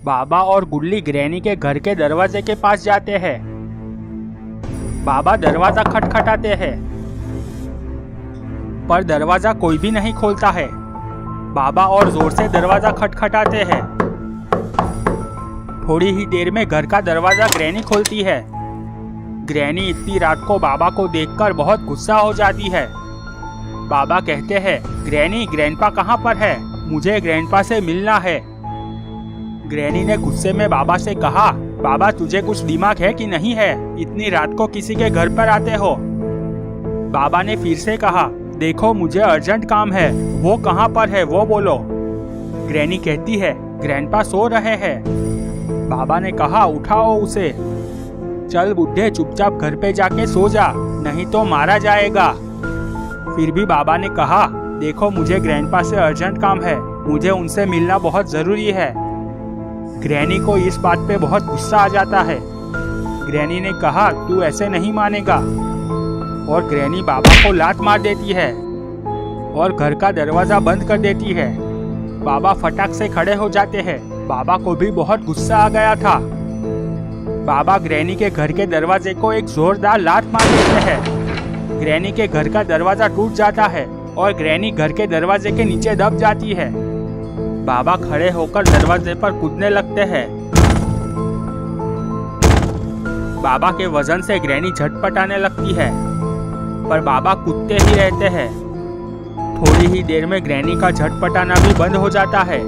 बाबा और गुल्ली ग्रैनी के घर के दरवाजे के पास जाते हैं। बाबा दरवाजा खटखटाते हैं, पर दरवाजा कोई भी नहीं खोलता है। बाबा और जोर से दरवाजा खटखटाते हैं। थोड़ी ही देर में घर का दरवाजा ग्रैनी खोलती है। ग्रैनी इतनी रात को बाबा को देखकर बहुत गुस्सा हो जाती है। बाबा कहते हैं, ग्रैनी, ग्रैंडपा कहाँ पर है? मुझे ग्रैंडपा से मिलना है। ग्रैनी ने गुस्से में बाबा से कहा, बाबा तुझे कुछ दिमाग है कि नहीं है? इतनी रात को किसी के घर पर आते हो? बाबा ने फिर से कहा, देखो मुझे अर्जेंट काम है, वो कहाँ पर है वो बोलो। ग्रैनी कहती है, ग्रैंडपा सो रहे हैं। बाबा ने कहा, उठाओ उसे। चल बुड्ढे, चुपचाप घर पे जाके सो जा, नहीं तो मारा जाएगा। फिर भी बाबा ने कहा, देखो मुझे ग्रैंडपा से अर्जेंट काम है, मुझे उनसे मिलना बहुत जरूरी है। ग्रैनी को इस बात पे बहुत गुस्सा आ जाता है। ग्रैनी ने कहा, तू ऐसे नहीं मानेगा। और ग्रैनी बाबा को लात मार देती है और घर का दरवाजा बंद कर देती है। बाबा फटाक से खड़े हो जाते हैं। बाबा को भी बहुत गुस्सा आ गया था। बाबा ग्रैनी के घर के दरवाजे को एक जोरदार लात मार देते हैं। ग्रैनी के घर का दरवाजा टूट जाता है और ग्रैनी घर के दरवाजे के नीचे दब जाती है। बाबा खड़े होकर दरवाजे पर कूदने लगते हैं। बाबा के वजन से ग्रैनी झटपटाने लगती है, पर बाबा कूदते ही रहते हैं। थोड़ी ही देर में ग्रैनी का झटपटाना भी बंद हो जाता है।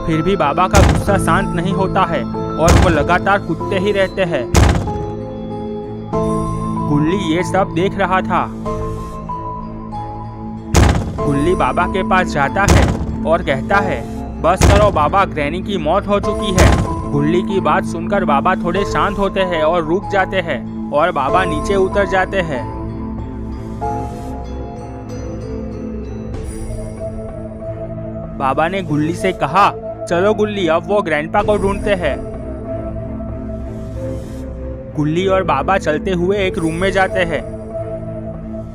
फिर भी बाबा का गुस्सा शांत नहीं होता है और वो लगातार कूदते ही रहते हैं। गुल्ली ये सब देख रहा था। गुल्ली बाबा के पास जाता है और कहता है, बस करो बाबा, ग्रैनी की मौत हो चुकी है। गुल्ली की बात सुनकर बाबा थोड़े शांत होते हैं और रुक जाते हैं और बाबा नीचे उतर जाते हैं। बाबा ने गुल्ली से कहा, चलो गुल्ली, अब वो ग्रैंडपा को ढूंढते हैं। गुल्ली और बाबा चलते हुए एक रूम में जाते हैं।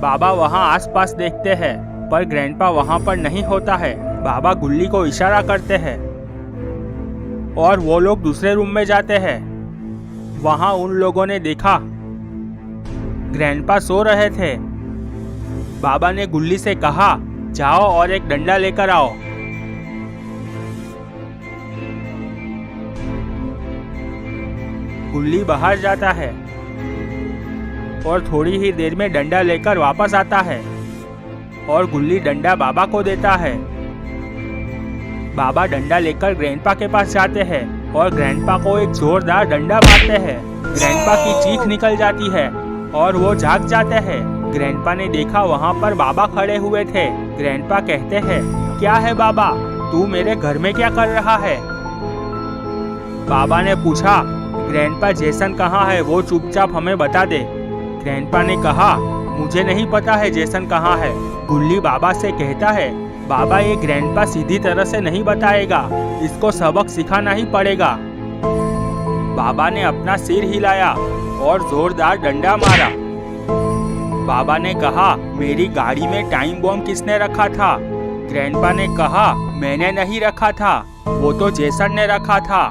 बाबा वहां आसपास देखते हैं, पर ग्रैंडपा वहां पर नहीं होता है। बाबा गुल्ली को इशारा करते हैं और वो लोग दूसरे रूम में जाते हैं। वहां उन लोगों ने देखा ग्रैंडपा सो रहे थे। बाबा ने गुल्ली से कहा, जाओ और एक डंडा लेकर आओ। गुल्ली बाहर जाता है और थोड़ी ही देर में डंडा लेकर वापस आता है और गुल्ली डंडा बाबा को देता है। बाबा डंडा लेकर ग्रैंडपा के पास जाते हैं और ग्रैंडपा को एक जोरदार डंडा मारते हैं। ग्रैंडपा की चीख निकल जाती है और वो जाग जाते हैं। ग्रैंडपा ने देखा वहाँ पर बाबा खड़े हुए थे। ग्रैंडपा कहते हैं, क्या है बाबा, तू मेरे घर में क्या कर रहा है? बाबा ने पूछा, ग्रैंडपा जेसन कहाँ है, वो चुपचाप हमें बता दे। ग्रैंडपा ने कहा, मुझे नहीं पता है जेसन कहाँ है। गुल्ली बाबा से कहता है, बाबा ये ग्रैंडपा सीधी तरह से नहीं बताएगा, इसको सबक सिखाना ही पड़ेगा। बाबा ने अपना सिर हिलाया और जोरदार डंडा मारा। बाबा ने कहा, मेरी गाड़ी में टाइम बॉम्ब किसने रखा था? ग्रैंडपा ने कहा, मैंने नहीं रखा था, वो तो जेसन ने रखा था।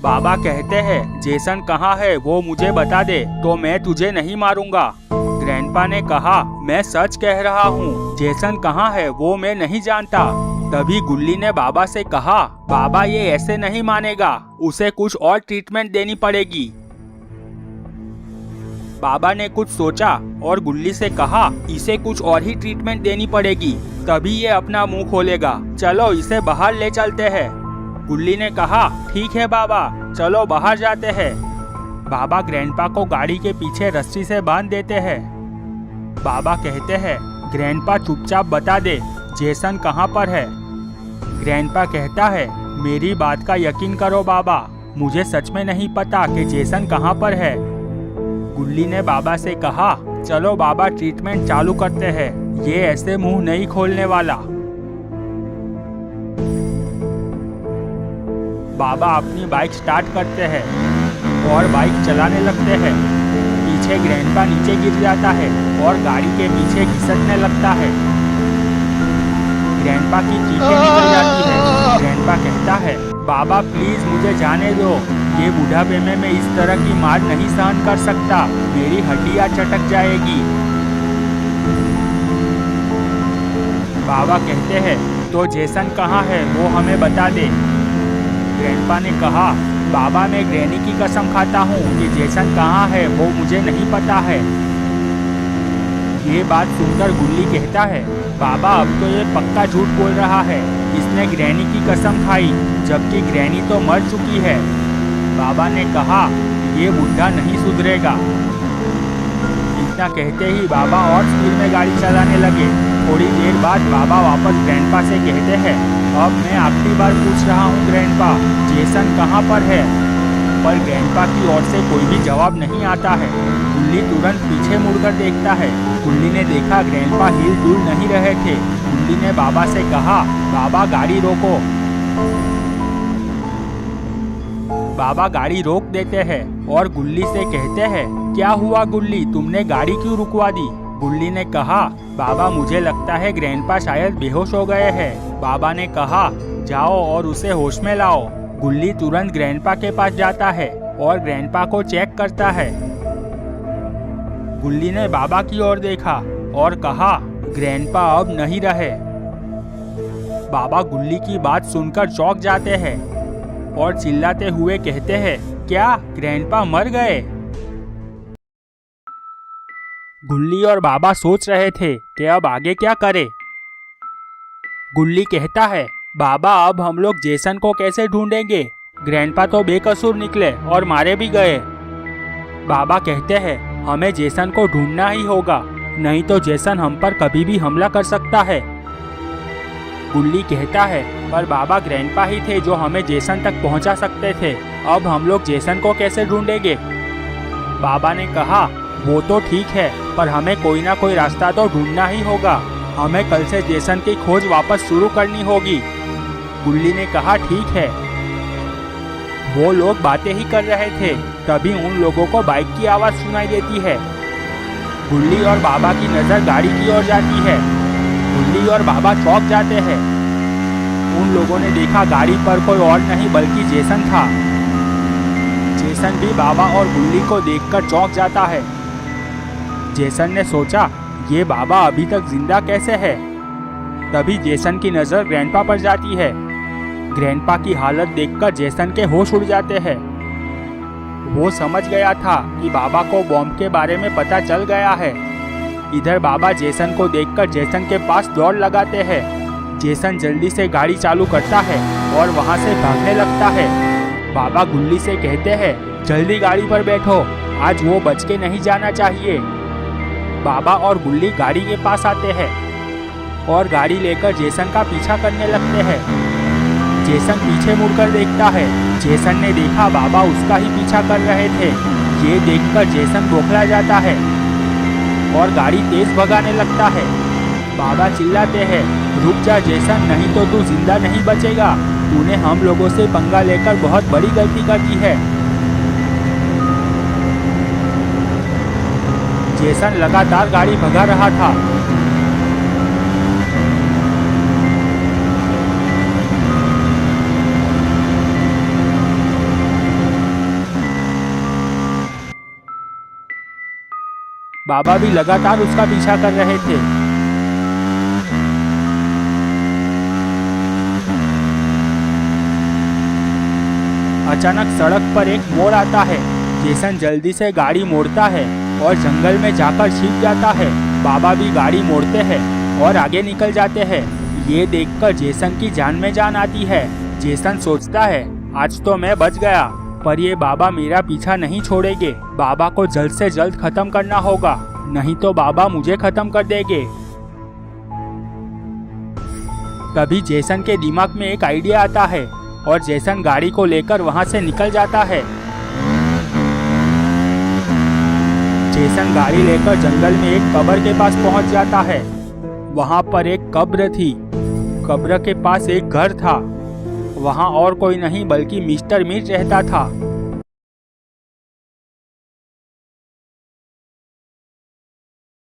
बाबा कहते हैं, जेसन कहाँ है वो मुझे बता दे तो मैं तुझे नहीं मारूंगा। ग्रैंडपा ने कहा, मैं सच कह रहा हूँ, जेसन कहाँ है वो मैं नहीं जानता। तभी गुल्ली ने बाबा से कहा, बाबा ये ऐसे नहीं मानेगा, उसे कुछ और ट्रीटमेंट देनी पड़ेगी। बाबा ने कुछ सोचा और गुल्ली से कहा, इसे कुछ और ही ट्रीटमेंट देनी पड़ेगी, तभी ये अपना मुंह खोलेगा। चलो इसे बाहर ले चलते हैं। गुल्ली ने कहा, ठीक है बाबा, चलो बाहर जाते हैं। बाबा ग्रैंडपा को गाड़ी के पीछे रस्सी से बांध देते हैं। बाबा कहते हैं, ग्रैंडपा चुपचाप बता दे, जेसन कहाँ पर है? ग्रैंडपा कहता है, मेरी बात का यकीन करो बाबा, मुझे सच में नहीं पता कि जेसन कहाँ पर है। गुल्ली ने बाबा से कहा, चलो बाबा ट्रीटमेंट चालू करते हैं, ये ऐसे मुंह नहीं खोलने वाला। बाबा अपनी बाइक स्टार्ट करते हैं और बाइक चलाने लगते हैं। पीछे ग्रैंडपा नीचे गिर जाता है और गाड़ी के पीछे घिसटने लगता है। ग्रैंडपा की चीखें निकल जाती है ग्रैंडपा कहता है, बाबा प्लीज मुझे जाने दो, ये बुढ़ापे में मैं इस तरह की मार नहीं सहन कर सकता, मेरी हड्डियां चटक जाएगी। बाबा कहते हैं, तो जेसन कहाँ है, वो हमें बता दे। ग्रैंडपा ने कहा, बाबा मैं ग्रैनी की कसम खाता हूँ कि जेसन कहाँ है वो मुझे नहीं पता है। ये बात सुनकर गुल्ली कहता है, बाबा अब तो ये पक्का झूठ बोल रहा है, इसने ग्रैनी की कसम खाई जबकि ग्रैनी तो मर चुकी है। बाबा ने कहा, ये बुढ़ा नहीं सुधरेगा। इतना कहते ही बाबा और स्पीड में गाड़ी चलाने लगे। थोड़ी देर बाद बाबा वापस ग्रैंडपा से कहते हैं, अब मैं आखिरी बार पूछ रहा हूँ ग्रैंडपा, जेसन कहाँ पर है? पर ग्रैंडपा की ओर से कोई भी जवाब नहीं आता है। गुल्ली तुरंत पीछे मुड़कर देखता है। गुल्ली ने देखा ग्रैंडपा हिल डुल नहीं रहे थे। गुल्ली ने बाबा से कहा, बाबा गाड़ी रोको। बाबा गाड़ी रोक देते हैं और गुल्ली से कहते हैं, क्या हुआ गुल्ली, तुमने गाड़ी क्यों रुकवा दी? गुल्ली ने कहा, बाबा मुझे लगता है ग्रैंडपा शायद बेहोश हो गए हैं। बाबा ने कहा, जाओ और उसे होश में लाओ। गुल्ली तुरंत ग्रैंडपा के पास जाता है और ग्रैंडपा को चेक करता है। गुल्ली ने बाबा की ओर देखा और कहा, ग्रैंडपा अब नहीं रहे। बाबा गुल्ली की बात सुनकर चौंक जाते हैं और चिल्लाते हुए कहते हैं, क्या ग्रैंडपा मर गए? गुल्ली और बाबा सोच रहे थे कि अब आगे क्या करें। गुल्ली कहता है, बाबा अब हम लोग जेसन को कैसे ढूंढेंगे? ग्रैंडपा तो बेकसूर निकले और मारे भी गए। बाबा कहते हैं, हमें जेसन को ढूंढना ही होगा, नहीं तो जेसन हम पर कभी भी हमला कर सकता है। गुल्ली कहता है, पर बाबा ग्रैंडपा ही थे जो हमें जेसन तक पहुंचा सकते थे, अब हम लोग जेसन को कैसे ढूंढेंगे? बाबा ने कहा, वो तो ठीक है, पर हमें कोई ना कोई रास्ता तो ढूंढना ही होगा। हमें कल से जेसन की खोज वापस शुरू करनी होगी। गुल्ली ने कहा, ठीक है। वो लोग बातें ही कर रहे थे, तभी उन लोगों को बाइक की आवाज सुनाई देती है। गुल्ली और बाबा की नजर गाड़ी की ओर जाती है। गुल्ली और बाबा चौंक जाते हैं। उन लोगों ने देखा गाड़ी पर कोई और नहीं बल्कि जेसन था। जेसन भी बाबा और गुल्ली को देखकर चौंक जाता है। जेसन ने सोचा, ये बाबा अभी तक जिंदा कैसे है? तभी जेसन की नजर ग्रैंडपा पर जाती है। ग्रैंडपा की हालत देखकर जेसन के होश उड़ जाते हैं। वो समझ गया था कि बाबा को बॉम्ब के बारे में पता चल गया है। इधर बाबा जेसन को देखकर जेसन के पास दौड़ लगाते हैं। जेसन जल्दी से गाड़ी चालू करता है और वहां से भागने लगता है। बाबा गुल्ली से कहते हैं, जल्दी गाड़ी पर बैठो, आज वो बच के नहीं जाना चाहिए। बाबा और गुल्ली गाड़ी के पास आते हैं और गाड़ी लेकर जेसन का पीछा करने लगते हैं। जेसन पीछे मुड़कर देखता है। जेसन ने देखा बाबा उसका ही पीछा कर रहे थे। ये देखकर जेसन बौखला जाता है और गाड़ी तेज भगाने लगता है। बाबा चिल्लाते हैं, रुक जा जेसन, नहीं तो तू जिंदा नहीं बचेगा। तूने हम लोगों से पंगा लेकर बहुत बड़ी गलती कर दी है। जेसन लगातार गाड़ी भगा रहा था। बाबा भी लगातार उसका पीछा कर रहे थे। अचानक सड़क पर एक मोड़ आता है। जेसन जल्दी से गाड़ी मोड़ता है और जंगल में जाकर छिप जाता है। बाबा भी गाड़ी मोड़ते हैं और आगे निकल जाते हैं। ये देखकर जेसन की जान में जान आती है। जेसन सोचता है, आज तो मैं बच गया, पर ये बाबा मेरा पीछा नहीं छोड़ेंगे। बाबा को जल्द से जल्द खत्म करना होगा, नहीं तो बाबा मुझे खत्म कर देंगे। तभी जेसन के दिमाग में एक आइडिया आता है और जेसन गाड़ी को लेकर वहां से निकल जाता है। जेसन गाड़ी लेकर जंगल में एक कब्र के पास पहुंच जाता है। वहां पर एक कब्र थी। कब्र के पास एक घर था। वहां और कोई नहीं बल्कि मिस्टर मीर रहता था।